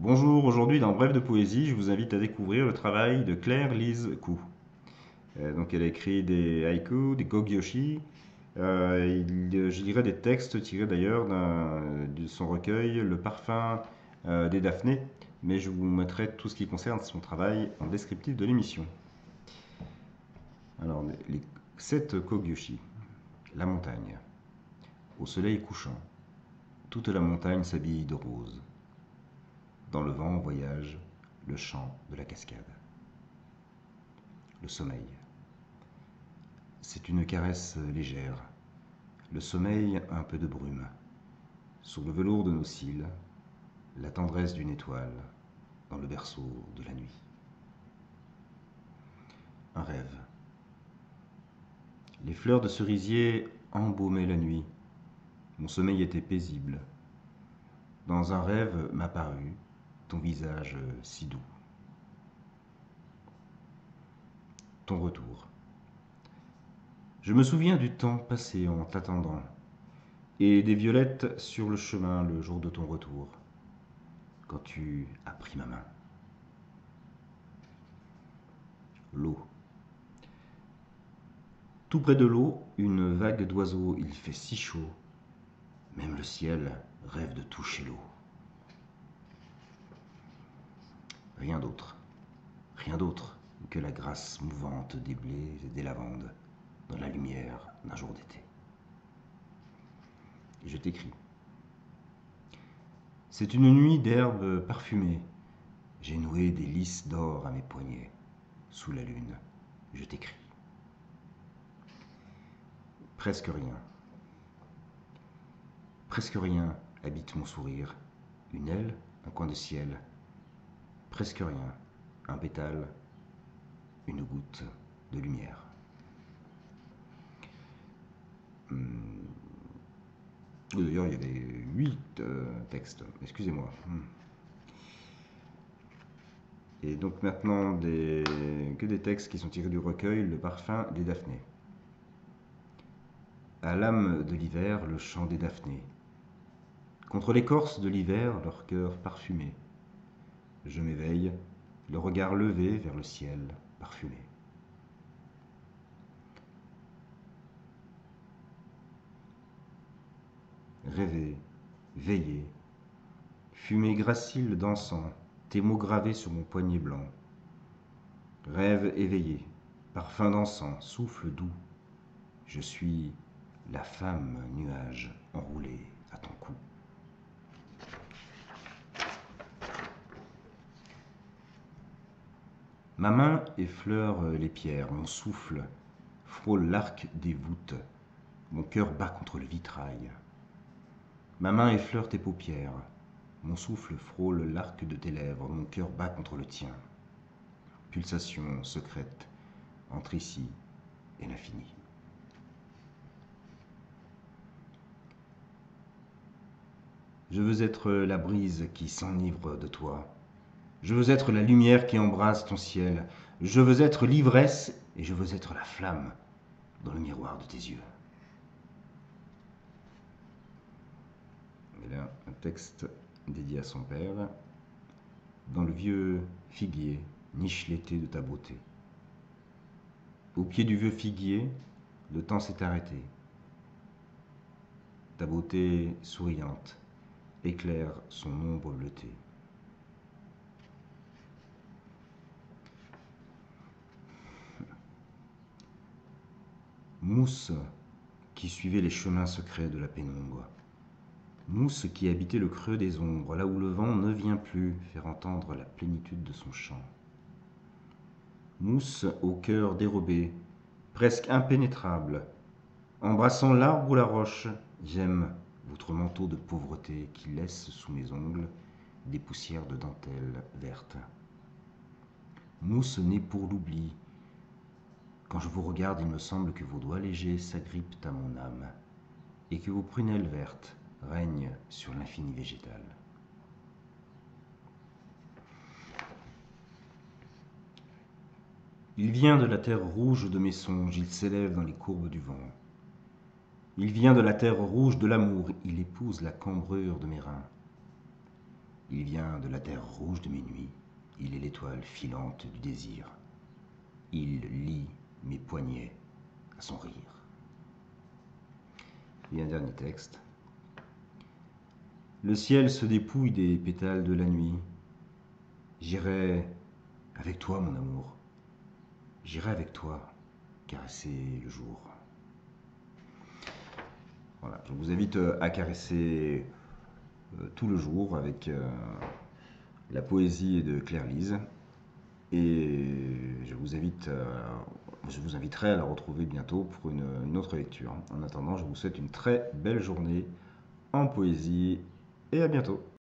Bonjour, aujourd'hui dans Bref de poésie, je vous invite à découvrir le travail de Claire-Lise Kou. Donc elle a écrit des haïkus, des gogyoshi, je dirais des textes tirés d'ailleurs de son recueil Le parfum des Daphnées, mais je vous mettrai tout ce qui concerne son travail en descriptif de l'émission. Alors, les 7 kogyoshi. La montagne. Au soleil couchant, toute la montagne s'habille de rose. Dans le vent voyage le chant de la cascade. Le sommeil. C'est une caresse légère. Le sommeil, un peu de brume. Sur le velours de nos cils, la tendresse d'une étoile dans le berceau de la nuit. Un rêve. Les fleurs de cerisier embaumaient la nuit. Mon sommeil était paisible. Dans un rêve m'apparut ton visage si doux. Ton retour. Je me souviens du temps passé en t'attendant, et des violettes sur le chemin le jour de ton retour, quand tu as pris ma main. L'eau. Tout près de l'eau, une vague d'oiseaux, il fait si chaud, même le ciel rêve de toucher l'eau. Rien d'autre que la grâce mouvante des blés et des lavandes dans la lumière d'un jour d'été. Et je t'écris. C'est une nuit d'herbes parfumées. J'ai noué des lys d'or à mes poignets. Sous la lune, je t'écris. Presque rien. Presque rien habite mon sourire. Une aile, un coin de ciel. Presque rien. Un pétale, une goutte de lumière. D'ailleurs, il y avait 8 textes, excusez-moi. Et donc maintenant, que des textes qui sont tirés du recueil Le parfum des Daphnées. À l'âme de l'hiver, le chant des Daphnées. Contre l'écorce de l'hiver, leur cœur parfumé. Je m'éveille, le regard levé vers le ciel parfumé. Rêver, veiller, fumée gracile d'encens, tes mots gravés sur mon poignet blanc. Rêve éveillé, parfum d'encens, souffle doux. Je suis la femme nuage enroulée à ton cou. Ma main effleure les pierres, mon souffle frôle l'arc des voûtes, mon cœur bat contre le vitrail. Ma main effleure tes paupières, mon souffle frôle l'arc de tes lèvres, mon cœur bat contre le tien. Pulsation secrète entre ici et l'infini. Je veux être la brise qui s'enivre de toi. Je veux être la lumière qui embrase ton ciel. Je veux être l'ivresse et je veux être la flamme dans le miroir de tes yeux. Et là, un texte dédié à son père. Dans le vieux figuier, niche l'été de ta beauté. Au pied du vieux figuier, le temps s'est arrêté. Ta beauté souriante éclaire son ombre bleutée. Mousse qui suivait les chemins secrets de la pénombre. Mousse qui habitait le creux des ombres, là où le vent ne vient plus faire entendre la plénitude de son chant. Mousse au cœur dérobé, presque impénétrable, embrassant l'arbre ou la roche, j'aime votre manteau de pauvreté qui laisse sous mes ongles des poussières de dentelle verte. Mousse née pour l'oubli. Quand je vous regarde, il me semble que vos doigts légers s'agrippent à mon âme et que vos prunelles vertes règnent sur l'infini végétal. Il vient de la terre rouge de mes songes, il s'élève dans les courbes du vent. Il vient de la terre rouge de l'amour, il épouse la cambrure de mes reins. Il vient de la terre rouge de mes nuits, il est l'étoile filante du désir. Il lie mes poignets à son rire. Et un dernier texte. Le ciel se dépouille des pétales de la nuit. J'irai avec toi, mon amour. J'irai avec toi caresser le jour. Voilà, je vous invite à caresser tout le jour avec la poésie de Claire Lise. Et je vous inviterai à la retrouver bientôt pour une autre lecture. En attendant, je vous souhaite une très belle journée en poésie et à bientôt.